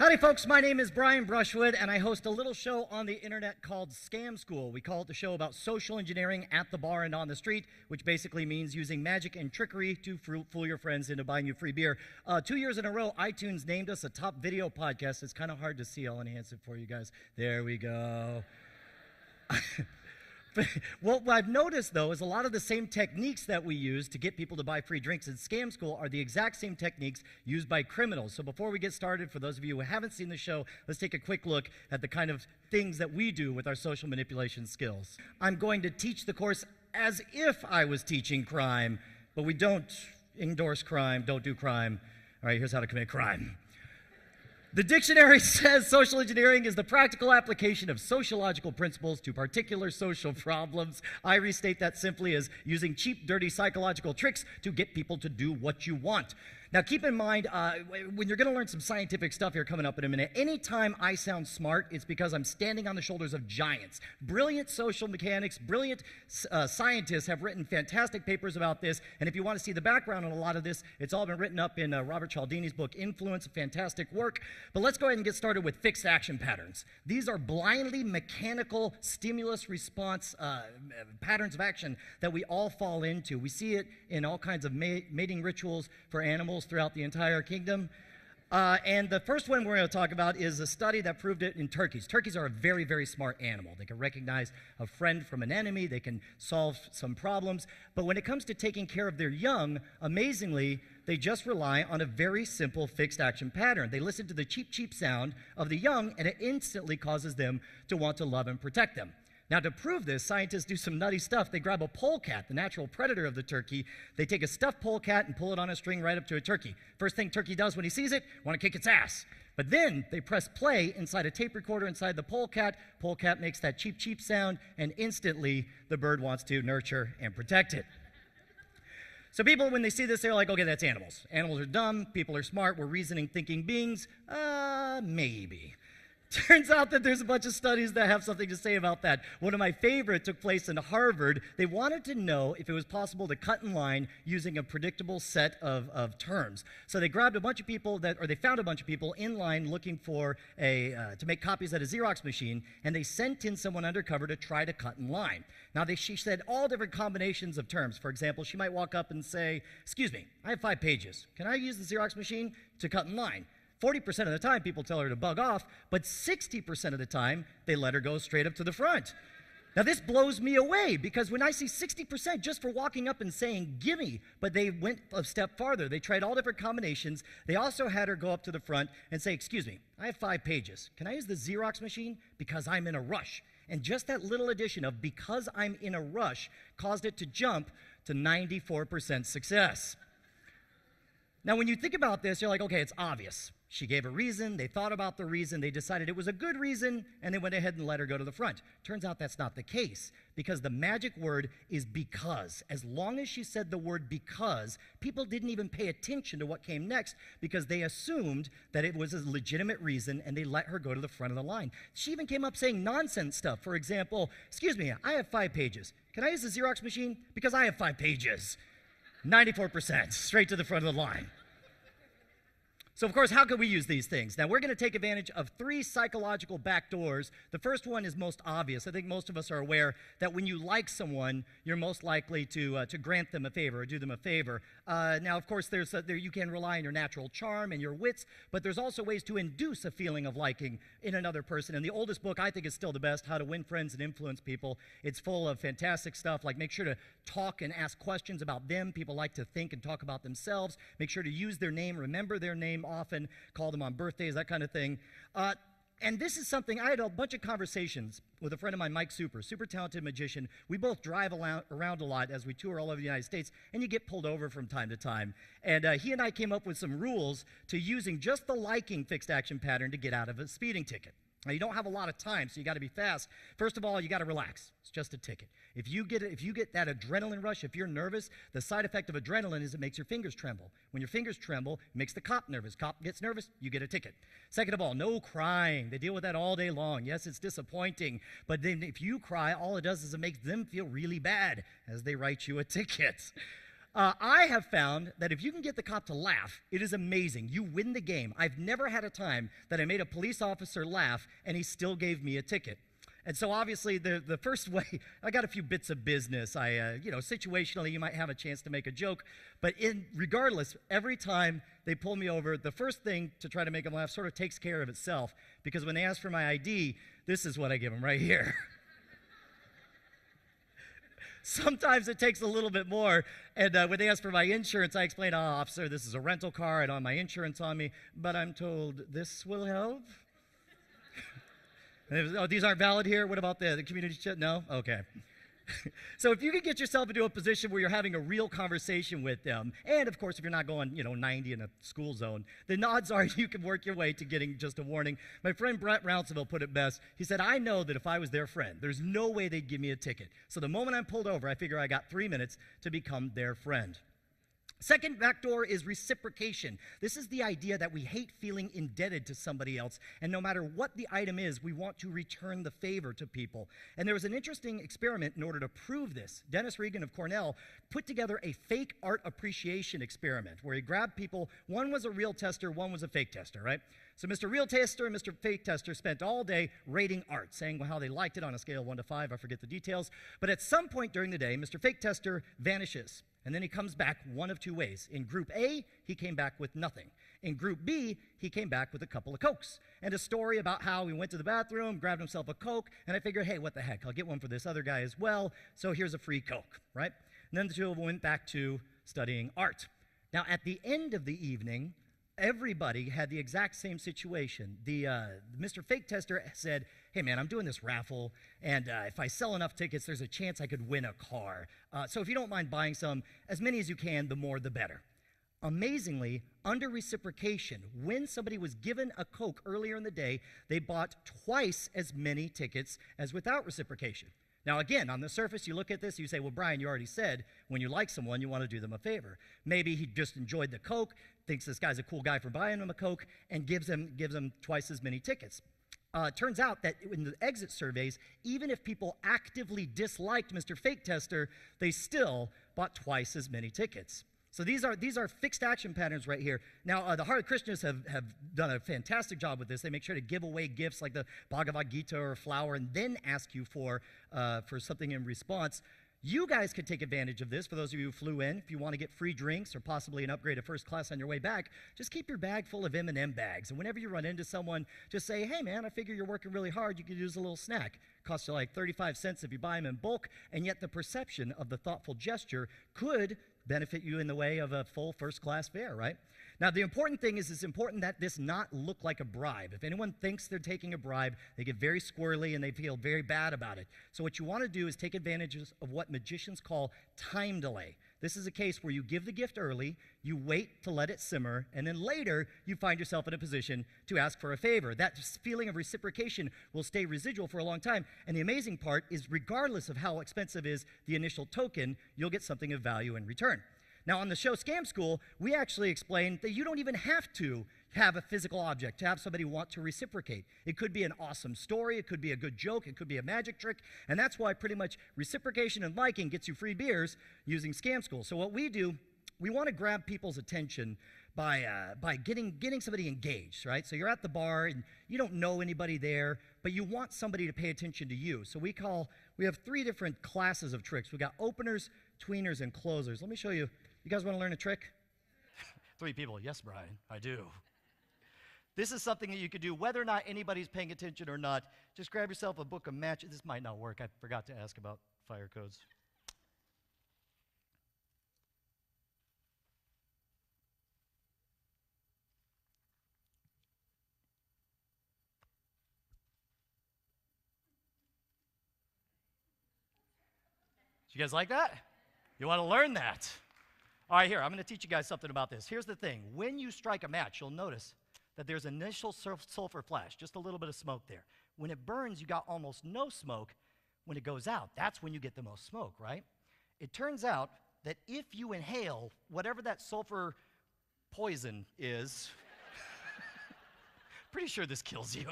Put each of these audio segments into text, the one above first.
Howdy, folks. My name is Brian Brushwood, and I host a little show on the internet called Scam School. We call it the show about social engineering at the bar and on the street, which basically means using magic and trickery to fool your friends into buying you free beer. 2 years in a row, iTunes named us a top video podcast. It's kind of hard to see. I'll enhance it for you guys. There we go. What I've noticed, though, is a lot of the same techniques that we use to get people to buy free drinks in Scam School are the exact same techniques used by criminals. So before we get started, for those of you who haven't seen the show, let's take a quick look at the kind of things that we do with our social manipulation skills. I'm going to teach the course as if I was teaching crime, but we don't endorse crime, don't do crime. All right, here's how to commit crime. The dictionary says social engineering is the practical application of sociological principles to particular social problems. I restate that simply as using cheap, dirty psychological tricks to get people to do what you want. Now, keep in mind, when you're going to learn some scientific stuff here coming up in a minute, anytime I sound smart, it's because I'm standing on the shoulders of giants. Brilliant social mechanics, brilliant scientists have written fantastic papers about this, and if you want to see the background on a lot of this, it's all been written up in Robert Cialdini's book, Influence, fantastic work. But let's go ahead and get started with fixed action patterns. These are blindly mechanical stimulus response patterns of action that we all fall into. We see it in all kinds of mating rituals for animals throughout the entire kingdom. And the first one we're going to talk about is a study that proved it in turkeys. Turkeys are a very, very smart animal. They can recognize a friend from an enemy. They can solve some problems. But when it comes to taking care of their young, amazingly, they just rely on a very simple fixed action pattern. They listen to the cheep, cheep sound of the young, and it instantly causes them to want to love and protect them. Now, to prove this, scientists do some nutty stuff. They grab a polecat, the natural predator of the turkey. They take a stuffed polecat and pull it on a string right up to a turkey. First thing turkey does when he sees it, want to kick its ass. But then they press play inside a tape recorder inside the polecat. Polecat makes that cheep, cheep sound, and instantly the bird wants to nurture and protect it. So people, when they see this, they're like, okay, that's animals. Animals are dumb. People are smart. We're reasoning, thinking beings. Maybe. Turns out that there's a bunch of studies that have something to say about that. One of my favorite took place in Harvard. They wanted to know if it was possible to cut in line using a predictable set of terms. So they grabbed a bunch of people they found a bunch of people in line looking for to make copies at a Xerox machine, and they sent in someone undercover to try to cut in line. Now, she said all different combinations of terms. For example, she might walk up and say, "Excuse me, I have 5 pages. Can I use the Xerox machine to cut in line?" 40% of the time, people tell her to bug off, but 60% of the time, they let her go straight up to the front. Now, this blows me away, because when I see 60% just for walking up and saying, "Gimme," but they went a step farther. They tried all different combinations. They also had her go up to the front and say, "Excuse me, I have 5 pages. Can I use the Xerox machine? Because I'm in a rush." And just that little addition of "because I'm in a rush" caused it to jump to 94% success. Now, when you think about this, you're like, okay, it's obvious. She gave a reason, they thought about the reason, they decided it was a good reason, and they went ahead and let her go to the front. Turns out that's not the case, because the magic word is "because." As long as she said the word "because," people didn't even pay attention to what came next, because they assumed that it was a legitimate reason, and they let her go to the front of the line. She even came up saying nonsense stuff. For example, "Excuse me, I have 5 pages. Can I use the Xerox machine? Because I have 5 pages. 94%, straight to the front of the line. So, of course, how can we use these things? Now, we're going to take advantage of 3 psychological backdoors. The first one is most obvious. I think most of us are aware that when you like someone, you're most likely to grant them a favor or do them a favor. Now, of course, you can rely on your natural charm and your wits, but there's also ways to induce a feeling of liking in another person. And the oldest book I think is still the best, How to Win Friends and Influence People. It's full of fantastic stuff, like make sure to talk and ask questions about them. People like to think and talk about themselves. Make sure to use their name, remember their name often, call them on birthdays, that kind of thing. And this is something, I had a bunch of conversations with a friend of mine, Mike super talented magician. We both drive around a lot as we tour all over the United States, and you get pulled over from time to time. And he and I came up with some rules to using just the liking fixed action pattern to get out of a speeding ticket. Now, you don't have a lot of time, so you got to be fast. First of all, you got to relax. It's just a ticket. If you get that adrenaline rush, if you're nervous, the side effect of adrenaline is it makes your fingers tremble. When your fingers tremble, it makes the cop nervous. Cop gets nervous, you get a ticket. Second of all, no crying. They deal with that all day long. Yes, it's disappointing, but then if you cry, all it does is it makes them feel really bad as they write you a ticket. I have found that if you can get the cop to laugh, it is amazing. You win the game. I've never had a time that I made a police officer laugh and he still gave me a ticket. And so obviously the first way, I got a few bits of business. Situationally, you might have a chance to make a joke. But regardless, every time they pull me over, the first thing to try to make them laugh sort of takes care of itself. Because when they ask for my ID, this is what I give them right here. Sometimes it takes a little bit more, and when they ask for my insurance, I explain, officer, this is a rental car, I don't have my insurance on me, but I'm told this will help. And these aren't valid here? What about the community chat? No? Okay. So if you can get yourself into a position where you're having a real conversation with them, and of course if you're not going 90 in a school zone, the odds are you can work your way to getting just a warning. My friend Brett Rounceville put it best. He said, I know that if I was their friend, there's no way they'd give me a ticket. So the moment I'm pulled over, I figure I got 3 minutes to become their friend. Second backdoor is reciprocation. This is the idea that we hate feeling indebted to somebody else, and no matter what the item is, we want to return the favor to people. And there was an interesting experiment in order to prove this. Dennis Regan of Cornell put together a fake art appreciation experiment where he grabbed people. One was a real tester, one was a fake tester, right? So Mr. Real Tester and Mr. Fake Tester spent all day rating art, saying how they liked it on a scale of 1 to 5. I forget the details. But at some point during the day, Mr. Fake Tester vanishes. And then he comes back one of two ways. In Group A, he came back with nothing. In Group B, he came back with a couple of Cokes and a story about how he went to the bathroom, grabbed himself a Coke, and I figured, hey, what the heck, I'll get one for this other guy as well, so here's a free Coke, right? And then the two of them went back to studying art. Now, at the end of the evening, everybody had the exact same situation. Mr. Fake Tester said, hey man, I'm doing this raffle, and if I sell enough tickets, there's a chance I could win a car. So if you don't mind buying some, as many as you can, the more the better. Amazingly, under reciprocation, when somebody was given a Coke earlier in the day, they bought twice as many tickets as without reciprocation. Now again, on the surface, you look at this, you say, well, Brian, you already said when you like someone, you want to do them a favor. Maybe he just enjoyed the Coke, thinks this guy's a cool guy for buying him a Coke, and gives him twice as many tickets. Turns out that in the exit surveys, even if people actively disliked Mr. Fake Tester, they still bought twice as many tickets. So these are fixed action patterns right here. Now, the Hare Krishnas have done a fantastic job with this. They make sure to give away gifts like the Bhagavad Gita or a flower and then ask you for something in response. You guys could take advantage of this. For those of you who flew in, if you want to get free drinks or possibly an upgrade to first class on your way back, just keep your bag full of M&M bags. And whenever you run into someone, just say, hey, man, I figure you're working really hard. You could use a little snack. Costs you like 35 cents if you buy them in bulk, and yet the perception of the thoughtful gesture could benefit you in the way of a full first-class fare, right? Now, the important thing is it's important that this not look like a bribe. If anyone thinks they're taking a bribe, they get very squirrely and they feel very bad about it. So what you want to do is take advantage of what magicians call time delay. This is a case where you give the gift early, you wait to let it simmer, and then later you find yourself in a position to ask for a favor. That feeling of reciprocation will stay residual for a long time. And the amazing part is regardless of how expensive is the initial token, you'll get something of value in return. Now, on the show Scam School, we actually explained that you don't even have to have a physical object to have somebody want to reciprocate. It could be an awesome story, it could be a good joke, it could be a magic trick, and that's why pretty much reciprocation and liking gets you free beers using Scam School. So what we do, we want to grab people's attention by getting somebody engaged, right? So you're at the bar and you don't know anybody there, but you want somebody to pay attention to you. So we have 3 different classes of tricks. We got openers, tweeners, and closers. Let me show you. You guys want to learn a trick? 3 people. Yes, Brian, I do. This is something that you could do whether or not anybody's paying attention or not. Just grab yourself a book of matches. This might not work. I forgot to ask about fire codes. You guys like that? You want to learn that? All right, here, I'm going to teach you guys something about this. Here's the thing. When you strike a match, you'll notice that there's initial sulfur flash, just a little bit of smoke there. When it burns, you got almost no smoke. When it goes out, that's when you get the most smoke, right? It turns out that if you inhale whatever that sulfur poison is, pretty sure this kills you.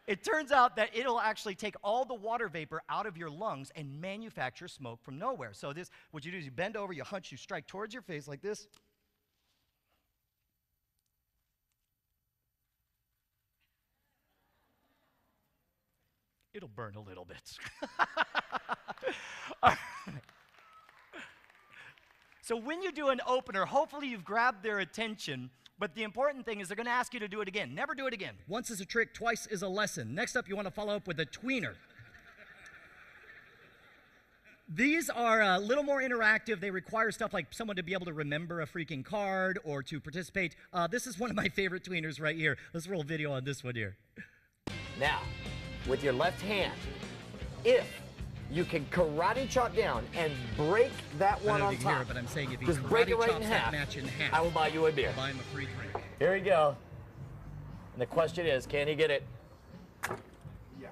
It turns out that it'll actually take all the water vapor out of your lungs and manufacture smoke from nowhere. So this, what you do is you bend over, you hunch, you strike towards your face like this. It'll burn a little bit. All right. So when you do an opener, hopefully you've grabbed their attention, but the important thing is they're going to ask you to do it again. Never do it again. Once is a trick, twice is a lesson. Next up, you want to follow up with a tweener. These are a little more interactive. They require stuff like someone to be able to remember a freaking card or to participate. This is one of my favorite tweeners right here. Let's roll video on this one here. Now, with your left hand, if you can karate chop down and break that one on top. But I'm saying if he just break it right in that match in half, I will buy you a beer. I'll buy him a free drink. Here we go. And the question is, can he get it? Yeah.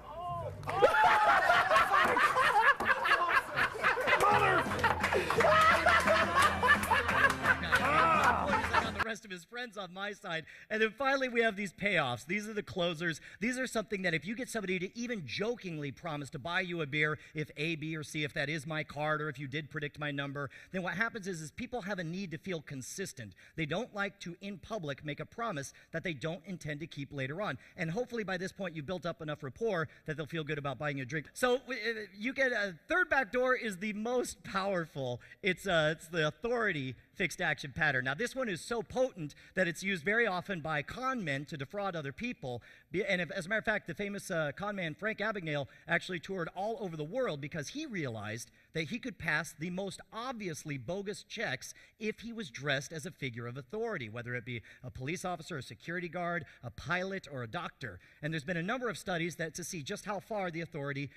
The rest of his friends on my side. And then finally we have these payoffs. These are the closers. These are something that if you get somebody to even jokingly promise to buy you a beer, if A, B, or C, if that is my card, or if you did predict my number, then what happens is people have a need to feel consistent. They don't like to, in public, make a promise that they don't intend to keep later on. And hopefully by this point you built up enough rapport that they'll feel good about buying you a drink. So you get a third back door is the most powerful. It's the authority fixed action pattern. Now this one is so potent that it's used very often by con men to defraud other people. And as a matter of fact, the famous con man Frank Abagnale actually toured all over the world because he realized that he could pass the most obviously bogus checks if he was dressed as a figure of authority, whether it be a police officer, a security guard, a pilot, or a doctor. And there's been a number of studies that to see just how far the authority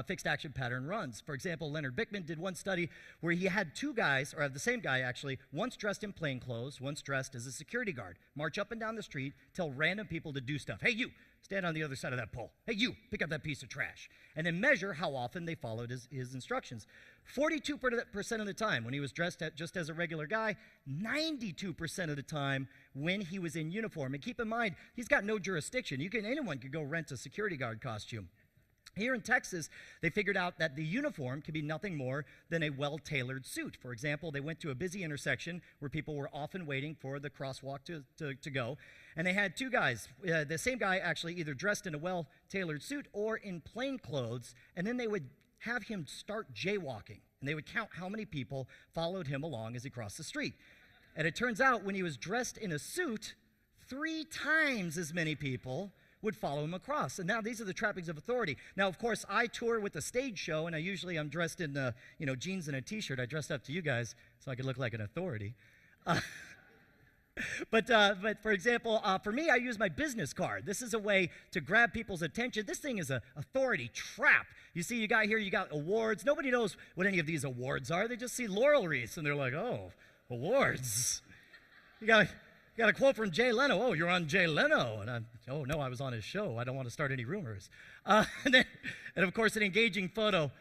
fixed action pattern runs. For example, Leonard Bickman did one study where he had two guys, or the same guy actually, once dressed in plain clothes, once dressed as a security guard, march up and down the street, tell random people to do stuff. Hey, you, stand on the other side of that pole. Hey, you, pick up that piece of trash. And then measure how often they followed his instructions. 42% of the time when he was dressed just as a regular guy, 92% of the time when he was in uniform. And keep in mind, he's got no jurisdiction. Anyone could go rent a security guard costume. Here in Texas, they figured out that the uniform can be nothing more than a well-tailored suit. For example, they went to a busy intersection where people were often waiting for the crosswalk to go, and they had two guys. The same guy actually either dressed in a well-tailored suit or in plain clothes, and then they would have him start jaywalking, and they would count how many people followed him along as he crossed the street. And it turns out when he was dressed in a suit, 3 times as many people would follow him across. And now these are the trappings of authority. Now, of course, I tour with a stage show, and I'm dressed in jeans and a t-shirt. I dressed up to you guys so I could look like an authority. But for example, for me, I use my business card. This is a way to grab people's attention. This thing is an authority trap. You see, you got awards. Nobody knows what any of these awards are. They just see laurel wreaths, and they're like, oh, awards. You got a quote from Jay Leno. Oh, you're on Jay Leno. And oh, no, I was on his show. I don't want to start any rumors. And of course, an engaging photo.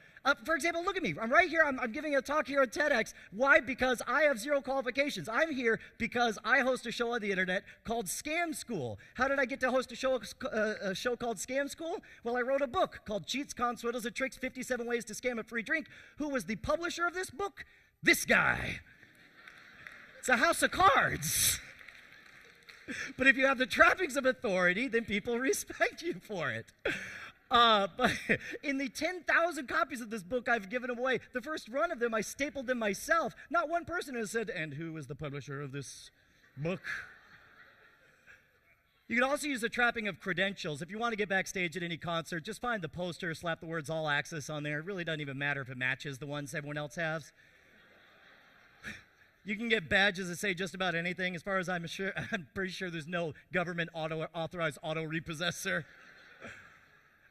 For example, look at me. I'm right here. I'm giving a talk here at TEDx. Why? Because I have 0 qualifications. I'm here because I host a show on the internet called Scam School. How did I get to host a show called Scam School? Well, I wrote a book called Cheats, Cons, Swindles, and Tricks, 57 Ways to Scam a Free Drink. Who was the publisher of this book? This guy. It's a house of cards. But if you have the trappings of authority, then people respect you for it. But in the 10,000 copies of this book I've given away, the first run of them, I stapled them myself. Not one person has said, and who is the publisher of this book? You can also use the trapping of credentials. If you want to get backstage at any concert, just find the poster, slap the words All Access on there. It really doesn't even matter if it matches the ones everyone else has. You can get badges that say just about anything. As far as I'm pretty sure there's no government authorized auto repossessor.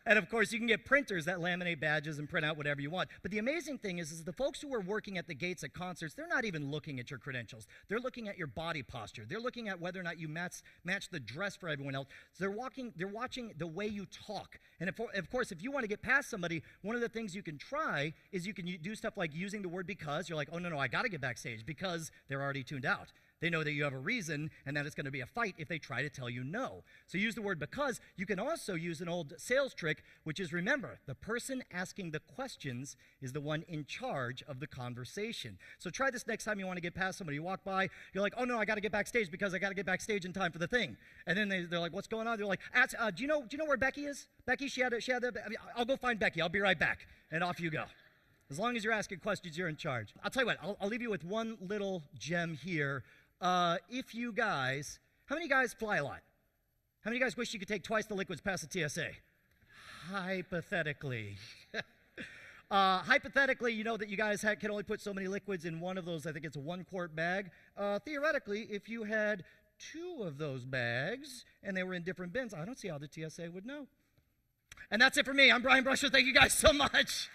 And of course, you can get printers that laminate badges and print out whatever you want. But the amazing thing is the folks who are working at the gates at concerts, they're not even looking at your credentials. They're looking at your body posture. They're looking at whether or not you match the dress for everyone else. So they're watching the way you talk. And of course, if you want to get past somebody, one of the things you can try is you can do stuff like using the word because. You're like, oh, no, I got to get backstage because they're already tuned out. They know that you have a reason and that it's going to be a fight if they try to tell you no. So use the word because. You can also use an old sales trick, which is, remember, the person asking the questions is the one in charge of the conversation. So try this next time you want to get past somebody. You walk by, you're like, oh no, I got to get backstage because I got to get backstage in time for the thing. And then they're like, what's going on? They're like, do you know where Becky is? Becky, I'll go find Becky. I'll be right back. And off you go. As long as you're asking questions, you're in charge. I'll tell you what, I'll leave you with one little gem here. If you guys, how many guys fly a lot? How many guys wish you could take twice the liquids past the TSA? Hypothetically. Hypothetically, you know that you guys can only put so many liquids in one of those, I think it's a 1-quart bag. Theoretically, if you had 2 of those bags and they were in different bins, I don't see how the TSA would know. And that's it for me. I'm Brian Brusher. Thank you guys so much.